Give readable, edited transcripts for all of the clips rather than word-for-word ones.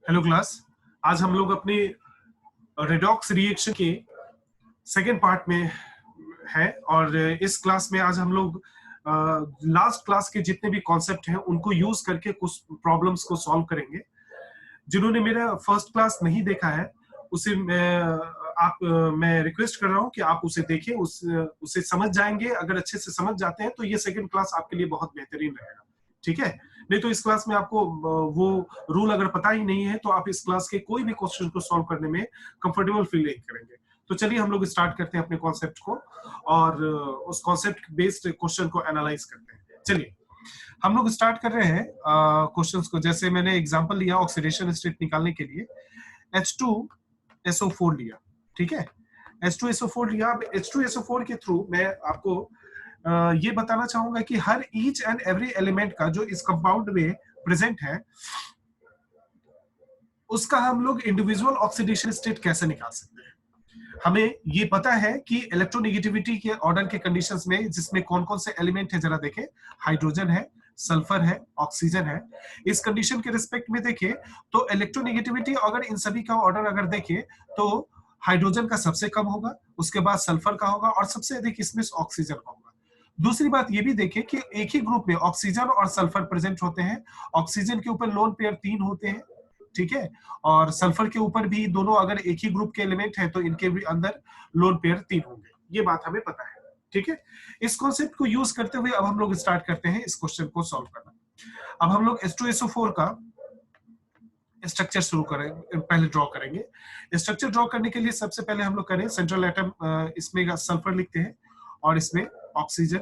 Hello class. आज हम लोग अपने रेडॉक्स रिएक्शन के सेकेंड पार्ट में है और इस क्लास में आज हम लोग लास्ट क्लास के जितने भी कॉन्सेप्ट हैं उनको यूज करके कुछ प्रॉब्लम्स को सॉल्व करेंगे। जिन्होंने मेरा फर्स्ट क्लास नहीं देखा है उसे मैं रिक्वेस्ट कर रहा हूं कि आप उसे देखें, उसे समझ जाएंगे। अगर अच्छे से समझ जाते हैं तो ये सेकेंड क्लास आपके लिए बहुत बेहतरीन रहेगा, ठीक है। नहीं तो इस क्लास में आपको वो रूल अगर पता ही नहीं है तो आप इस क्लास के कोई भी क्वेश्चन को सॉल्व करने में कंफर्टेबल फील नहीं करेंगे। तो चलिए हम लोग स्टार्ट करते हैं अपने कॉन्सेप्ट को और उस कॉन्सेप्ट बेस्ड क्वेश्चन को एनालाइज करते हैं। चलिए हम लोग स्टार्ट कर रहे हैं क्वेश्चंस को। जैसे मैंने एग्जांपल लिया ऑक्सीडेशन स्टेट निकालने के लिए, H2SO4 लिया, ठीक है। H2SO4 लिया। अब H2SO4 के थ्रू मैं आपको ये बताना चाहूंगा कि हर ईच एंड एवरी एलिमेंट का जो इस कंपाउंड में प्रेजेंट है उसका हम लोग इंडिविजुअल ऑक्सीडेशन स्टेट कैसे निकाल सकते हैं। हमें ये पता है कि इलेक्ट्रोनेगेटिविटी के ऑर्डर के कंडीशंस में जिसमें कौन कौन से एलिमेंट है जरा देखें। हाइड्रोजन है, सल्फर है, ऑक्सीजन है। इस कंडीशन के रिस्पेक्ट में देखें तो इलेक्ट्रोनेगेटिविटी अगर इन सभी का ऑर्डर अगर देखें तो हाइड्रोजन का सबसे कम होगा, उसके बाद सल्फर का होगा और सबसे अधिक इसमें ऑक्सीजन का होगा। दूसरी बात ये भी देखें कि एक ही ग्रुप में ऑक्सीजन और सल्फर प्रेजेंट होते हैं। ऑक्सीजन के ऊपर लोन पेयर 3 होते हैं, ठीक है, और सल्फर के ऊपर भी दोनों अगर एक ही ग्रुप के एलिमेंट है तो इनके भी अंदर लोन पेयर 3 होंगे। ये बात हमें पता है, ठीक है। इस कॉन्सेप्ट को यूज करते हुए अब हम लोग स्टार्ट करते हैं इस क्वेश्चन को सॉल्व करना। अब हम लोग H2SO4 का स्ट्रक्चर शुरू करेंगे, पहले ड्रॉ करेंगे। स्ट्रक्चर ड्रॉ करने के लिए सबसे पहले हम लोग करें सेंट्रल एटम, इसमें सल्फर लिखते हैं और इसमें ऑक्सीजन,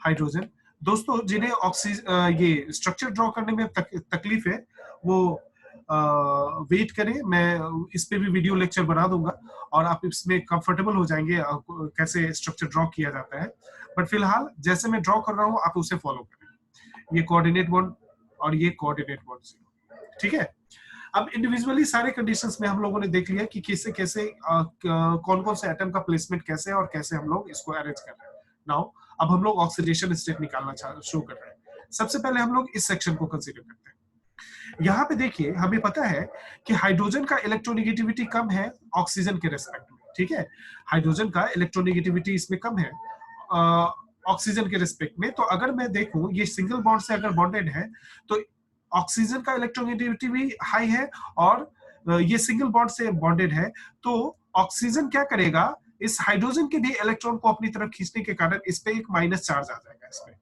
हाइड्रोजन। दोस्तों जिन्हें ऑक्सीजन ये स्ट्रक्चर ड्रॉ करने में तकलीफ है वो वेट करें, मैं इस पे भी वीडियो लेक्चर बना दूंगा और आप इसमें कंफर्टेबल हो जाएंगे कैसे स्ट्रक्चर ड्रॉ किया जाता है। बट फिलहाल जैसे मैं ड्रॉ कर रहा हूं आप उसे फॉलो करें। ये कोऑर्डिनेट बॉन्ड और ये कोऑर्डिनेट बॉन्ड, ठीक है। अब इंडिविजुअली सारे कंडीशंस में हम लोगों ने देख लिया कि कैसे कैसे कौन कौन से एटम का प्लेसमेंट कैसे है और कैसे हम लोग इसको अरेंज कर रहे हैं। नाउ अब हम लोग ऑक्सीडेशन स्टेट निकालना शुरू कर रहे हैं। सबसे पहले हम लोग इस सेक्शन को कंसीडर करते हैं। यहाँ पे देखिए हमें पता है कि हाइड्रोजन का इलेक्ट्रोनेगेटिविटी कम है ऑक्सीजन के रेस्पेक्ट में, ठीक है। हाइड्रोजन का इलेक्ट्रोनेगेटिविटी इसमें कम है ऑक्सीजन के रेस्पेक्ट में। तो अगर मैं देखूं ये सिंगल बॉन्ड से अगर बॉन्डेड है तो ऑक्सीजन का इलेक्ट्रोनेगेटिविटी भी हाई है और ये सिंगल बॉन्ड से बॉन्डेड है। तो ऑक्सीजन क्या करेगा, इस हाइड्रोजन के भी इलेक्ट्रॉन को अपनी तरफ खींचने के कारण इस पे एक माइनस चार्ज आ जाएगा, इस पे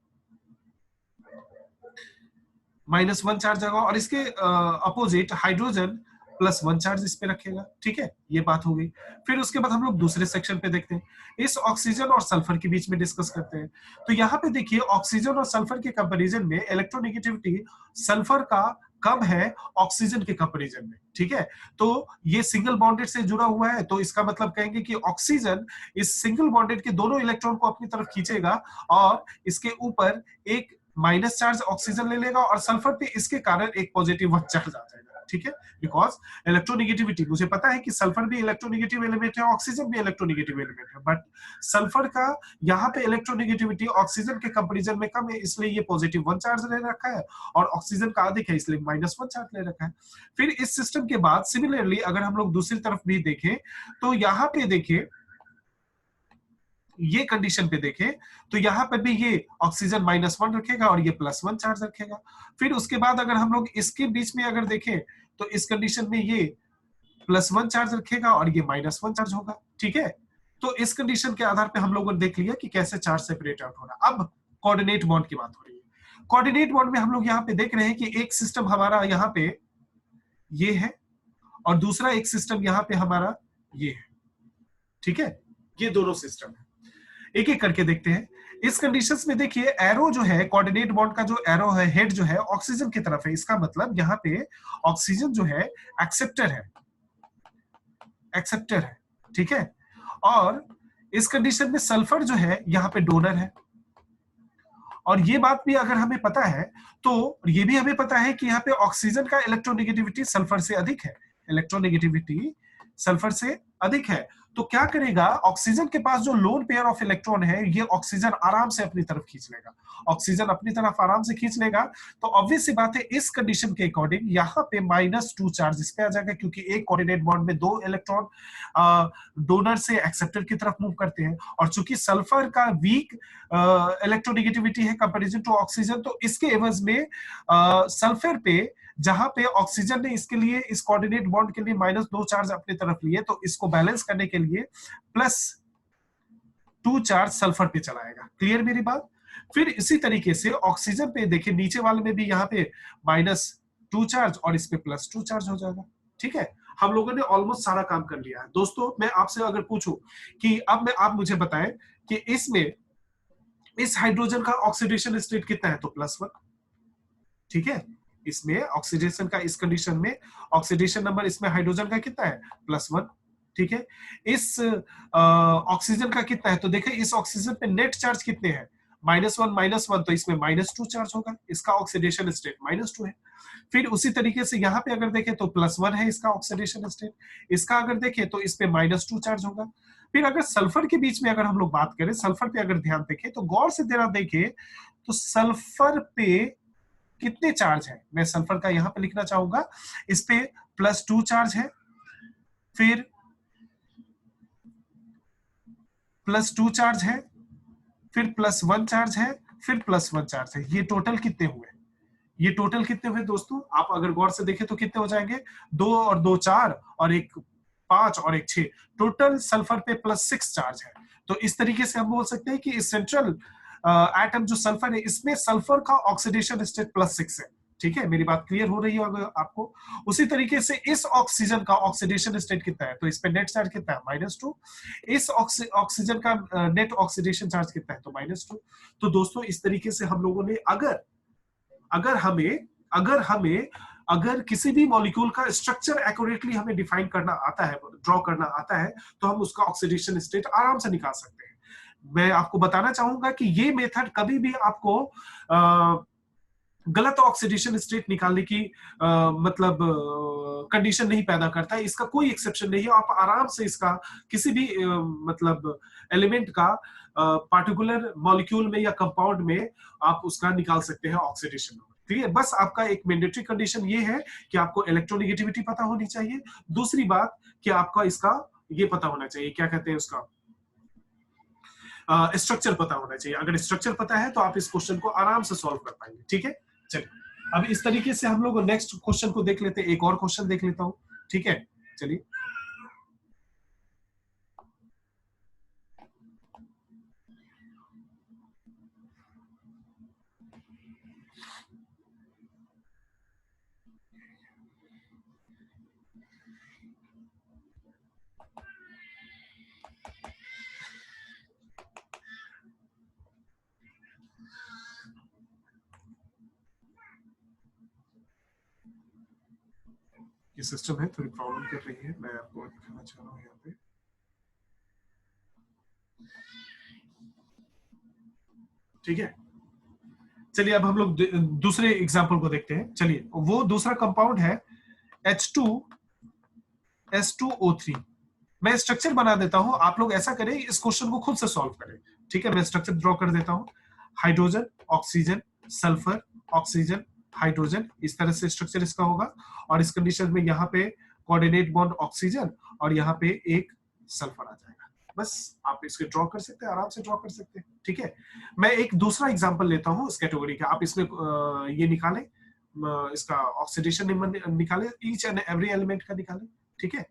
-1 चार्ज आएगा और इसके अपोजिट हाइड्रोजन +1 चार्ज इस पे रखेगा, ठीक है। ये बात हो गई। फिर उसके बाद हम लोग दूसरे सेक्शन पे देखते हैं, इस ऑक्सीजन और सल्फर के बीच में डिस्कस करते हैं। तो यहाँ पे देखिए ऑक्सीजन और सल्फर के कंपैरिजन में इलेक्ट्रोनेगेटिविटी सल्फर का कम है ऑक्सीजन के कंपैरिजन में, ठीक है। तो ये सिंगल बॉन्डेड से जुड़ा हुआ है तो इसका मतलब कहेंगे कि ऑक्सीजन इस सिंगल बॉन्डेड के दोनों इलेक्ट्रॉन को अपनी तरफ खींचेगा और इसके ऊपर एक माइनस चार्ज ऑक्सीजन ले लेगा और सल्फर पे इसके कारण एक पॉजिटिव चार्ज आ जाएगा, ठीक है। बिकॉज इलेक्ट्रोनेगेटिविटी मुझे पता है कि सल्फर भी इलेक्ट्रोनेगेटिव एलिमेंट है, ऑक्सीजन भी इलेक्ट्रोनेगेटिव एलिमेंट है, बट सल्फर का यहाँ पे इलेक्ट्रोनेगेटिविटी ऑक्सीजन के कंपैरिजन में कम है इसलिए ये +1 चार्ज ले रखा है और ऑक्सीजन का अधिक है इसलिए -1 चार्ज ले रखा है। फिर इस सिस्टम के बाद सिमिलरली अगर हम लोग दूसरी तरफ भी देखें तो यहाँ पे देखिए ये कंडीशन पे देखें तो यहां पर भी ये ऑक्सीजन -1 रखेगा और ये +1 चार्ज रखेगा। फिर उसके बाद अगर हम लोग इसके बीच में अगर देखें तो इस कंडीशन में ये +1 चार्ज रखेगा और ये -1 चार्ज होगा, ठीक है। तो इस कंडीशन के आधार पे हम लोगों ने देख लिया कि कैसे चार्ज सेपरेट आउट होना। अब कोऑर्डिनेट बॉन्ड की बात हो रही है। कोऑर्डिनेट बॉन्ड में हम लोग यहाँ पे देख रहे हैं कि एक सिस्टम हमारा यहाँ पे ये है और दूसरा एक सिस्टम यहाँ पे हमारा ये है, ठीक है। ये दोनों सिस्टम है, एक एक करके देखते हैं। इस कंडीशंस में देखिए एरो जो है कोऑर्डिनेट बॉन्ड का जो एरो है हेड जो है ऑक्सीजन की तरफ है। इसका मतलब यहाँ पे ऑक्सीजन जो है एक्सेप्टर है, एक्सेप्टर है, ठीक है। और इस कंडीशन में सल्फर जो है यहाँ पे डोनर है। और ये बात भी अगर हमें पता है तो ये भी हमें पता है कि यहाँ पे ऑक्सीजन का इलेक्ट्रोनेगेटिविटी सल्फर से अधिक है। इलेक्ट्रोनेगेटिविटी सल्फर से अधिक है, तो क्या करेगा, ऑक्सीजन के पास जो लोन पेयर ऑफ इलेक्ट्रॉन है, ये ऑक्सीजन आराम से अपनी तरफ खींच लेगा, ऑक्सीजन अपनी तरफ आराम से खींच लेगा। तो ऑब्वियस सी बात है, इस कंडीशन के अकॉर्डिंग यहाँ पे -2 चार्ज इस पे आ जाएगा, क्योंकि एक कोऑर्डिनेट बॉन्ड में 2 इलेक्ट्रॉन डोनर से एक्सेप्टर की तरफ मूव करते हैं, और चूंकि सल्फर का वीक इलेक्ट्रोनेगेटिविटी है कंपैरिजन टू ऑक्सीजन, तो इसके एवज में सल्फर पे, जहां पे ऑक्सीजन ने इसके लिए, इस कोऑर्डिनेट बॉन्ड के लिए -2 चार्ज अपनी तरफ लिए, तो इसको बैलेंस करने के लिए +2 चार्ज सल्फर पे चलाएगा। क्लियर मेरी बात? फिर इसी तरीके से ऑक्सीजन पे देखिए, नीचे वाले में भी यहाँ पे -2 चार्ज और इस पे +2 चार्ज हो जाएगा। ठीक है, हम लोगों ने ऑलमोस्ट सारा काम कर लिया है। दोस्तों, मैं आपसे अगर पूछूं कि अब आप मुझे बताएं कि इसमें इस हाइड्रोजन का ऑक्सीडेशन स्टेट कितना है, तो +1। ठीक है, इसमें ऑक्सीडेशन का, इस कंडीशन में ऑक्सीडेशन नंबर इसमें हाइड्रोजन का कितना है, +1। ठीक है, इस ऑक्सीजन का कितना है, तो देखिए इस ऑक्सीजन पे नेट चार्ज कितने हैं, -1 तो इसमें -2 चार्ज होगा, इसका ऑक्सीडेशन स्टेट -2 है। फिर उसी तरीके से यहाँ पे अगर देखें तो +1 है इसका ऑक्सीडेशन स्टेट, इसका अगर देखें तो इस पे -2 चार्ज होगा। फिर अगर सल्फर के बीच में अगर हम लोग बात करें, सल्फर पे अगर ध्यान देखें तो गौर से जरा देखें, तो सल्फर पे कितने चार्ज है, मैं सल्फर का यहां पे लिखना चाहूंगा, इस पे +2 चार्ज है, फिर +2 चार्ज है, फिर +1 चार्ज है, फिर +1 चार्ज है। ये टोटल कितने हुए, ये टोटल कितने हुए दोस्तों, आप अगर गौर से देखें तो कितने हो जाएंगे, 2 और 2 4 और 1 5 और 1 6, टोटल सल्फर पे +6 चार्ज है। तो इस तरीके से हम बोल सकते हैं कि इस सेंट्रल एटम जो सल्फर है, इसमें सल्फर का ऑक्सीडेशन स्टेट +6 है। ठीक है, मेरी बात क्लियर हो रही है आपको? उसी तरीके से इस ऑक्सीजन का ऑक्सीडेशन स्टेट कितना है, तो इस पे नेट चार्ज कितना है, -2। इस ऑक्सीजन का नेट ऑक्सीडेशन चार्ज कितना है, तो -2। तो दोस्तों, इस तरीके से हम लोगों ने अगर किसी भी मॉलिक्यूल का स्ट्रक्चर एक्यूरेटली हमें डिफाइन करना आता है, ड्रॉ करना आता है, तो हम उसका ऑक्सीडेशन स्टेट आराम से निकाल सकते हैं। मैं आपको बताना चाहूंगा कि ये मेथड कभी भी आपको गलत ऑक्सीडेशन स्टेट निकालने की मतलब कंडीशन नहीं पैदा करता है, इसका कोई एक्सेप्शन नहीं है। आप आराम से इसका किसी भी मतलब एलिमेंट का पार्टिकुलर मॉलिक्यूल में या कंपाउंड में आप उसका निकाल सकते हैं ऑक्सीडेशन। क्लियर? बस आपका एक मैंडेटरी कंडीशन ये है कि आपको इलेक्ट्रोनेगेटिविटी पता होनी चाहिए। दूसरी बात कि आपका इसका ये पता होना चाहिए, क्या कहते हैं उसका, स्ट्रक्चर पता होना चाहिए। अगर स्ट्रक्चर पता है तो आप इस क्वेश्चन को आराम से सॉल्व कर पाएंगे। ठीक है, चलिए अब इस तरीके से हम लोग नेक्स्ट क्वेश्चन को देख लेते हैं। एक और क्वेश्चन देख लेता हूं। ठीक है, चलिए ये सिस्टम है, थोड़ी प्रॉब्लम कर रही है, मैं आपको दिखाना चाह रहा हूँ यहाँ पे। ठीक है, चलिए अब हम लोग दूसरे एग्जाम्पल को देखते हैं। चलिए, वो दूसरा कंपाउंड है H2S2O3। मैं स्ट्रक्चर बना देता हूं, आप लोग ऐसा करें, इस क्वेश्चन को खुद से सॉल्व करें। ठीक है, मैं स्ट्रक्चर ड्रॉ कर देता हूं। Hydrogen, oxygen, sulphur, oxygen, hydrogen, इस तरह से स्ट्रक्चर इसका होगा। और इस कंडीशन में यहाँ पे कोऑर्डिनेट बॉन्ड ऑक्सीजन और यहाँ पे एक सल्फर आ जाएगा। बस आप इसके ड्रॉ कर सकते हैं, आराम से ड्रॉ कर सकते हैं। ठीक है, मैं एक दूसरा एग्जांपल लेता हूं इस कैटेगरी का। आप इसमें ये निकालें, इसका ऑक्सीडेशन नंबर निकालें, ईच एंड एवरी एलिमेंट का निकालें। ठीक है,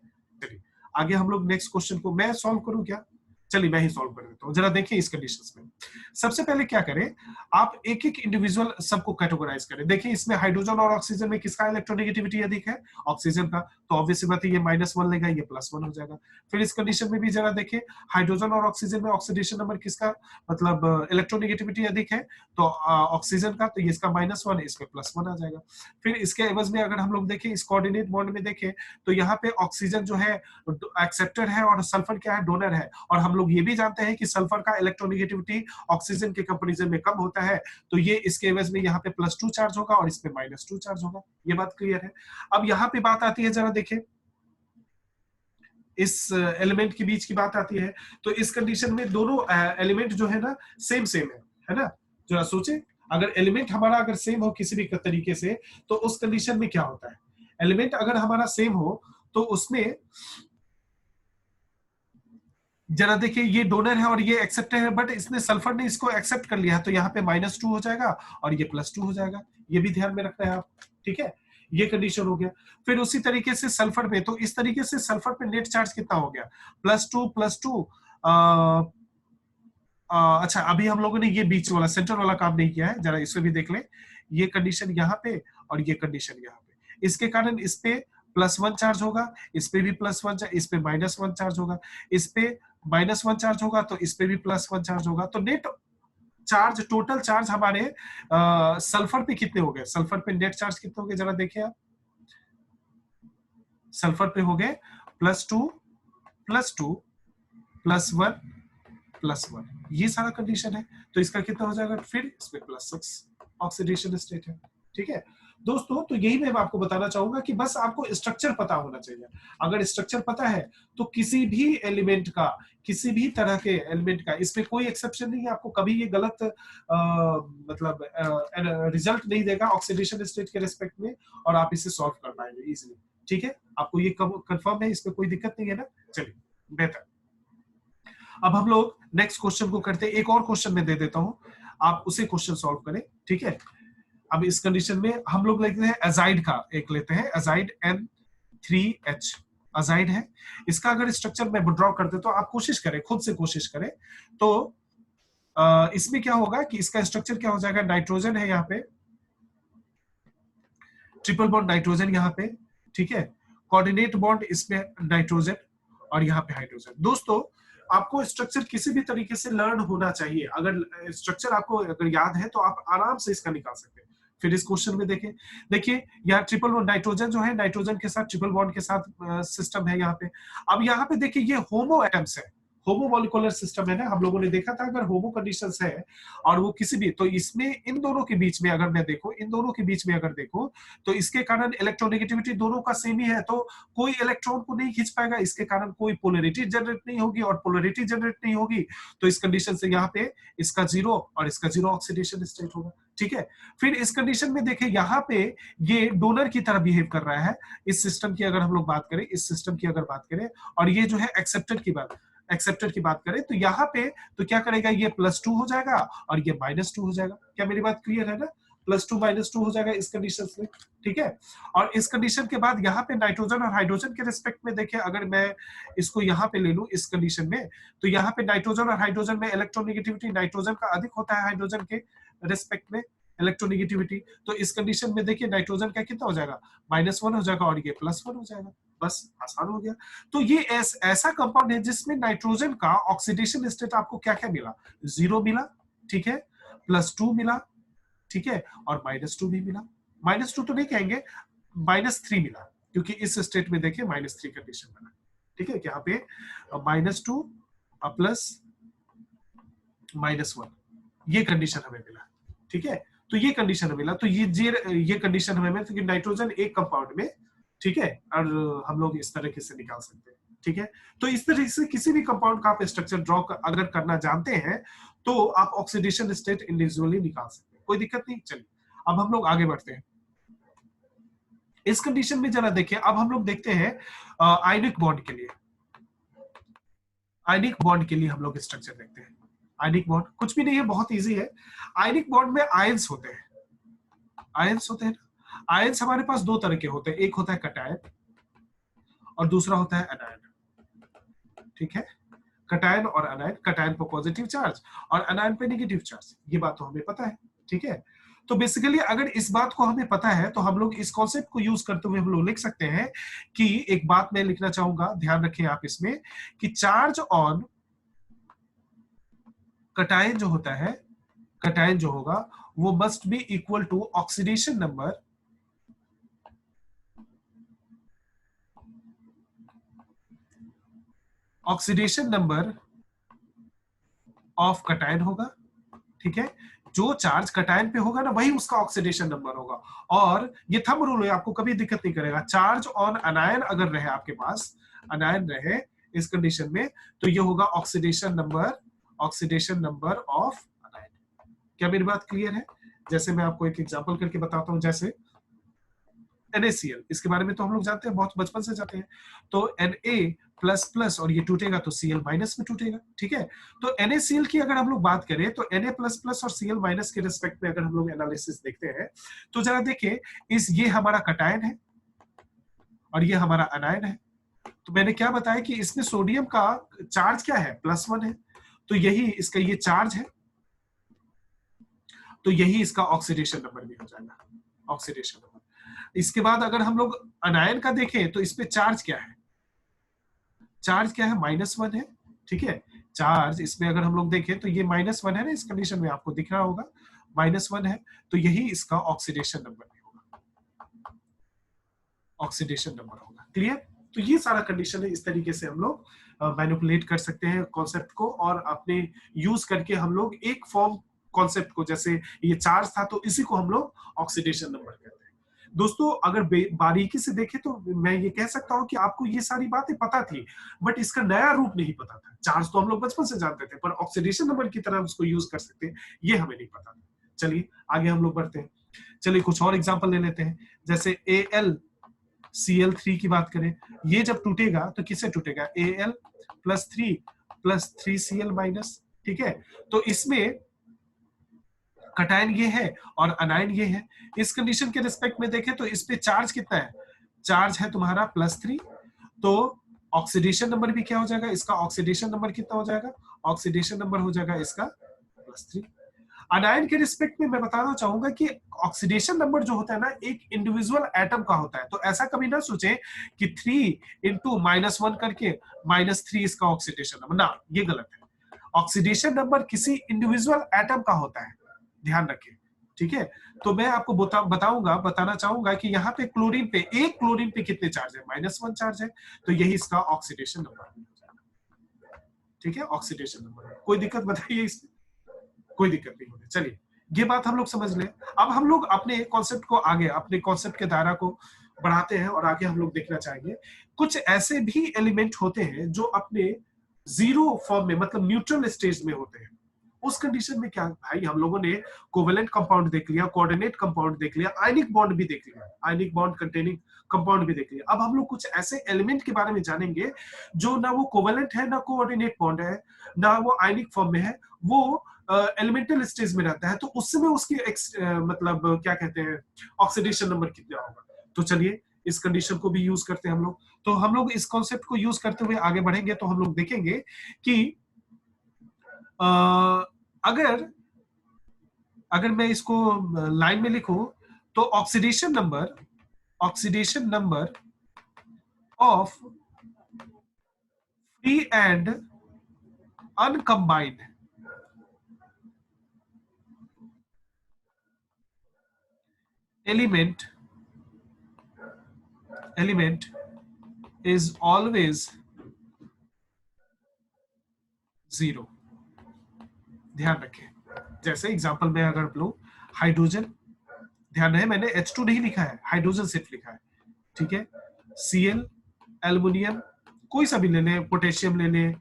चलिए आगे हम लोग नेक्स्ट क्वेश्चन को मैं सॉल्व करूं क्या? चलिए मैं ही सॉल्व कर देता हूं। जरा देखिए इस कंडीशंस में सबसे पहले क्या करें, आप एक एक इंडिविजुअल सबको कैटेगराइज करें। देखिए इसमें हाइड्रोजन और ऑक्सीजन में किसका इलेक्ट्रोनेगेटिविटी अधिक है, ऑक्सीजन का, तो ऑब्वियसली बात है ये -1 लेगा, ये +1 हो जाएगा। फिर इस कंडीशन में भी जरा देखिए, हाइड्रोजन और ऑक्सीजन में ऑक्सीडेशन नंबर किसका मतलब इलेक्ट्रोनेगेटिविटी अधिक है, तो ऑक्सीजन का, तो ये इसका -1 है, इसमें +1 आ जाएगा। फिर इसके एवज में अगर हम लोग देखें, इस कोऑर्डिनेट बॉन्ड में देखें, तो यहाँ पे ऑक्सीजन जो है एक्सेप्टर है और सल्फर क्या है, डोनर है। और हम लोग ये भी जानते हैं कि सल्फर का इलेक्ट्रोनेगेटिविटी ऑक्सीजन के कंपैरिजन में कम होता है, तो ये इसके एवज में यहाँ पे +2 चार्ज होगा और इसमें -2 चार्ज होगा। ये बात क्लियर है। अब यहाँ पे बात आती है, जरा देखें इस एलिमेंट के बीच की बात आती है, तो इस कंडीशन में दोनों एलिमेंट जो है ना सेम सेम है ना। जरा सोचे, अगर एलिमेंट हमारा अगर सेम हो किसी भी तरीके से, तो उस कंडीशन में क्या होता है, एलिमेंट अगर हमारा सेम हो तो उसमें जरा देखिए ये डोनर है और ये एक्सेप्टर है, बट इसने सल्फर ने इसको एक्सेप्ट कर लिया है, तो यहाँ पे -2 हो जाएगा और ये +2 हो जाएगा, ये भी ध्यान में रखना है आप, ठीक है। ये कंडीशन हो गया। फिर उसी तरीके से सल्फर पे, तो इस तरीके से सल्फर पे नेट चार्ज कितना हो गया, +2 अच्छा अभी हम लोगों ने ये बीच वाला सेंटर वाला काम नहीं किया है, जरा इसे भी देख ले। ये कंडीशन यहाँ पे और ये कंडीशन यहाँ पे, इसके कारण इस पे +1 चार्ज होगा, इस पे भी +1, इस पे -1 चार्ज होगा, इस पे -1 चार्ज होगा, तो इस पे भी +1 चार्ज होगा। तो नेट चार्ज, टोटल चार्ज हमारे सल्फर पे कितने हो गए, सल्फर पे नेट चार्ज कितने हो गए जरा देखिए आप, सल्फर पे हो गए +2 +2 +1 +1, ये सारा कंडीशन है। तो इसका कितना हो जाएगा, फिर इसमें +6 ऑक्सीडेशन स्टेट है, ठीक है दोस्तों। तो यही मैं आपको बताना चाहूंगा कि बस आपको स्ट्रक्चर पता होना चाहिए। अगर स्ट्रक्चर पता है तो किसी भी एलिमेंट का, किसी भी तरह के एलिमेंट का, इसमें कोई एक्सेप्शन नहीं है, आपको कभी ये गलत मतलब रिजल्ट नहीं देगा ऑक्सीडेशन स्टेट के रिस्पेक्ट में, और आप इसे सॉल्व कर पाएंगे इजिली, ठीक है। आपको ये कंफर्म है, इसमें कोई दिक्कत नहीं है ना। चलिए बेहतर, अब हम लोग नेक्स्ट क्वेश्चन को करते हैं। एक और क्वेश्चन मैं दे देता हूं, आप उसे क्वेश्चन सॉल्व करें, ठीक है। अब इस कंडीशन में हम लोग लेते हैं एजाइड का, एक लेते हैं एजाइड N3H, एजाइड है। इसका अगर स्ट्रक्चर में ड्रॉ करते तो आप कोशिश करें, खुद से कोशिश करें, तो इसमें क्या होगा कि इसका स्ट्रक्चर क्या हो जाएगा, नाइट्रोजन है यहाँ पे, ट्रिपल बॉन्ड नाइट्रोजन यहाँ पे, ठीक है, कोऑर्डिनेट बॉन्ड इसमें नाइट्रोजन और यहाँ पे हाइड्रोजन। दोस्तों आपको स्ट्रक्चर किसी भी तरीके से लर्न होना चाहिए, अगर स्ट्रक्चर आपको अगर याद है तो आप आराम से इसका निकाल सकते हैं। फिर इस क्वेश्चन में देखें, देखिए यहाँ ट्रिपल बॉन्ड नाइट्रोजन जो है, नाइट्रोजन के साथ ट्रिपल बॉन्ड के साथ सिस्टम है यहाँ पे। अब यहाँ पे देखिए ये होमो एटम्स है, होमो मॉलिक्यूलर सिस्टम है ना, हम लोगों ने देखा था अगर होमो कंडीशंस है और वो किसी भी, तो इसमें इन दोनों के बीच में अगर मैं देखूं, इन दोनों के बीच में अगर देखूं, तो इसके कारण इलेक्ट्रोनेगेटिविटी दोनों का सेम ही है, तो कोई इलेक्ट्रॉन को नहीं खींच पाएगा, इसके कारण कोई पोलरिटी जनरेट नहीं होगी, और पोलरिटी जनरेट नहीं होगी तो इस कंडीशन से यहाँ पे इसका 0 और इसका 0 ऑक्सीडेशन स्टेट होगा, ठीक है। फिर इस कंडीशन में देखें यहाँ पे ये डोनर की तरह बिहेव कर रहा है, इस सिस्टम की अगर हम लोग बात करें, इस सिस्टम की अगर बात करें, और ये जो है एक्सेप्टर की बात करें, तो यहाँ पे तो क्या करेगा, ये +2 हो जाएगा और ये -2 हो जाएगा। क्या मेरी बात क्लियर है ना, +2 -2 हो जाएगा इस कंडीशन में, ठीक है। और इस कंडीशन के बाद यहाँ पे नाइट्रोजन और हाइड्रोजन के रिस्पेक्ट में देखिए, अगर मैं इसको यहाँ पे ले लूं इस कंडीशन में, तो यहाँ पे नाइट्रोजन और हाइड्रोजन में इलेक्ट्रोनेगेटिविटी नाइट्रोजन का अधिक होता है हाइड्रोजन के रिस्पेक्ट में इलेक्ट्रोनेगेटिविटी, तो इस कंडीशन में देखिए नाइट्रोजन का कितना हो जाएगा, -1 हो जाएगा और ये +1 हो जाएगा, बस आसान हो गया। तो ये ऐसा कंपाउंड है जिसमें नाइट्रोजन का ऑक्सीडेशन स्टेट आपको क्या क्या मिला, 0 मिला, ठीक है, +2 मिला, ठीक है, और -2 भी मिला, -2 तो नहीं कहेंगे, -3 मिला, क्योंकि इस स्टेट में देखिए -3 कंडीशन बना, ठीक है, यहाँ पे -2 प्लस -1 ये कंडीशन हमें मिला, ठीक है। तो ये कंडीशन हमें मिला, तो ये कंडीशन हमें मिला, क्योंकि नाइट्रोजन एक कंपाउंड में, ठीक है, और हम लोग इस तरीके से निकाल सकते हैं, ठीक है। तो इस तरीके से किसी भी कंपाउंड का आप स्ट्रक्चर ड्रॉ अगर करना जानते हैं तो आप ऑक्सीडेशन स्टेट इंडिविजुअली निकाल सकते हैं, कोई दिक्कत नहीं। चलिए अब हम लोग आगे बढ़ते हैं। इस कंडीशन में जरा देखिए, अब हम लोग देखते हैं आयनिक बॉन्ड के लिए, आयनिक बॉन्ड के लिए हम लोग स्ट्रक्चर देखते हैं। आयनिक बॉन्ड कुछ भी नहीं है, बहुत इजी है। आयनिक बॉन्ड में आयंस होते हैं, आयंस होते हैं। आयंस हमारे पास दो तरह के होते हैं, एक होता है कटायन और दूसरा होता है अनायन, ठीक है। कटायन और अनायन, कटायन पर पॉजिटिव चार्ज और अनायन पे नेगेटिव चार्ज, ये बात तो हमें पता है, ठीक है। तो बेसिकली अगर इस बात को हमें पता है तो हम लोग इस कॉन्सेप्ट को यूज करते हुए हम लोग लिख सकते हैं कि, एक बात मैं लिखना चाहूंगा, ध्यान रखें आप इसमें, कि चार्ज ऑन कटायन जो होता है, कटायन जो होगा वो must be equal to oxidation number of cation होगा, ठीक है, जो चार्ज कटायन पे होगा ना वही उसका ऑक्सीडेशन नंबर होगा। और ये थंब रूल है, आपको कभी दिक्कत नहीं करेगा। चार्ज ऑन अनायन अगर रहे आपके पास, अनायन रहे इस कंडीशन में, तो ये होगा ऑक्सीडेशन नंबर ऑफ अनायन। क्या मेरी बात क्लियर है? जैसे मैं आपको एक एग्जांपल करके बताता हूं, जैसे NaCl, इसके बारे में तो हम लोग जानते हैं, बहुत बचपन से जाते हैं। तो Na++ और ये टूटेगा तो Cl- में टूटेगा, ठीक है। तो NaCl की अगर हम लोग बात करें तो Na++ और Cl- के रिस्पेक्ट में अगर हम लोग एनालिसिस देखते हैं तो जरा देखिए, ये हमारा कटायन है और ये हमारा अनायन है। तो मैंने क्या बताया कि इसमें सोडियम का चार्ज क्या है, +1 है, तो यही इसका ये चार्ज है, तो यही इसका ऑक्सीडेशन नंबर भी हो जाएगा, ऑक्सीडेशन नंबर। इसके बाद अगर हम लोग अनायन का देखें तो इस पे चार्ज क्या है, चार्ज क्या है, -1 है, ठीक है। चार्ज इसमें अगर हम लोग देखें तो ये -1 है ना, इस कंडीशन में आपको दिख रहा होगा -1 है, तो यही इसका ऑक्सीडेशन नंबर भी होगा, ऑक्सीडेशन नंबर होगा। क्लियर? तो ये सारा कंडीशन है, इस तरीके से हम लोग मैनिपुलेट कर सकते हैं कॉन्सेप्ट को, और अपने यूज करके हम लोग एक फॉर्म कॉन्सेप्ट को, जैसे ये चार्ज था तो इसी को हम लोग ऑक्सीडेशन नंबर कहते हैं। दोस्तों अगर बारीकी से देखें तो मैं ये कह सकता हूं कि आपको ये सारी बातें पता थी, बट इसका नया रूप नहीं पता था। चार्ज तो हम लोग बचपन से जानते थे, पर ऑक्सीडेशन नंबर की तरह उसको यूज कर सकते हैं ये हमें नहीं पता था। चलिए आगे हम लोग बढ़ते हैं। चलिए कुछ और एग्जांपल ले लेते हैं, जैसे AlCl3 की बात करें, ये जब टूटेगा तो किससे टूटेगा, Al+3 ठीक है। तो इसमें कटायन ये है और अनायन ये है। इस कंडीशन के रिस्पेक्ट में देखें तो इस पे चार्ज कितना है, चार्ज है तुम्हारा +3, तो ऑक्सीडेशन नंबर भी क्या हो जाएगा, इसका ऑक्सीडेशन नंबर कितना हो जाएगा, ऑक्सीडेशन नंबर हो जाएगा इसका +3। अनायन के रिस्पेक्ट में मैं बताना चाहूंगा कि ऑक्सीडेशन नंबर जो होता है ना, एक इंडिविजुअल एटम का होता है। तो ऐसा कभी ना सोचे कि 3 × -1 करके -3 इसका ऑक्सीडेशन नंबर, ना, ये गलत है। ऑक्सीडेशन नंबर किसी इंडिविजुअल एटम का होता है, ध्यान रखें, ठीक है। तो मैं आपको बताना चाहूंगा कि यहाँ पे क्लोरीन पे, एक क्लोरीन पे कितने चार्ज है, -1 चार्ज है, तो यही इसका ऑक्सीडेशन नंबर, ठीक है, ऑक्सीडेशन नंबर। कोई दिक्कत बताइए इसमें? कोई दिक्कत नहीं होगी। चलिए ये बात हम लोग समझ लें। अब हम लोग अपने कॉन्सेप्ट को आगे, अपने कॉन्सेप्ट के दायरा को बढ़ाते हैं और आगे हम लोग देखना चाहेंगे कुछ ऐसे भी एलिमेंट होते हैं जो अपने जीरो फॉर्म में, मतलब न्यूट्रल स्टेज में होते हैं। उस कंडीशन में क्या भाई, हम लोगों ने कोवेलेंट कंपाउंड देख लिया, कोऑर्डिनेट कंपाउंड देख लिया, आयनिक बॉन्ड भी देख लिया, आयनिक बॉन्ड कंटेनिंग कंपाउंड भी देख लिया। अब हम लोग कुछ ऐसे एलिमेंट के बारे में जानेंगे जो ना वो कोवेलेंट है, ना कोऑर्डिनेट बॉन्ड है, ना वो आयनिक फॉर्म में है, वो एलिमेंटल स्टेज में रहता है। तो उस समय उसकी मतलब क्या कहते हैं, ऑक्सीडेशन नंबर कितना होगा। तो चलिए इस कंडीशन को भी यूज करते हैं हम लोग। तो हम लोग इस कॉन्सेप्ट को यूज करते हुए आगे बढ़ेंगे तो हम लोग देखेंगे कि अगर मैं इसको लाइन में लिखूं तो oxidation number of free and uncombined element is always 0। ध्यान रखें, जैसे एग्जांपल में अगर लो हाइड्रोजन, ध्यान रहे मैंने H2 नहीं लिखा है, हाइड्रोजन सिर्फ लिखा है, ठीक है। Cl, एल्युमिनियम, कोई सा भी ले लें, पोटेशियम ले लें,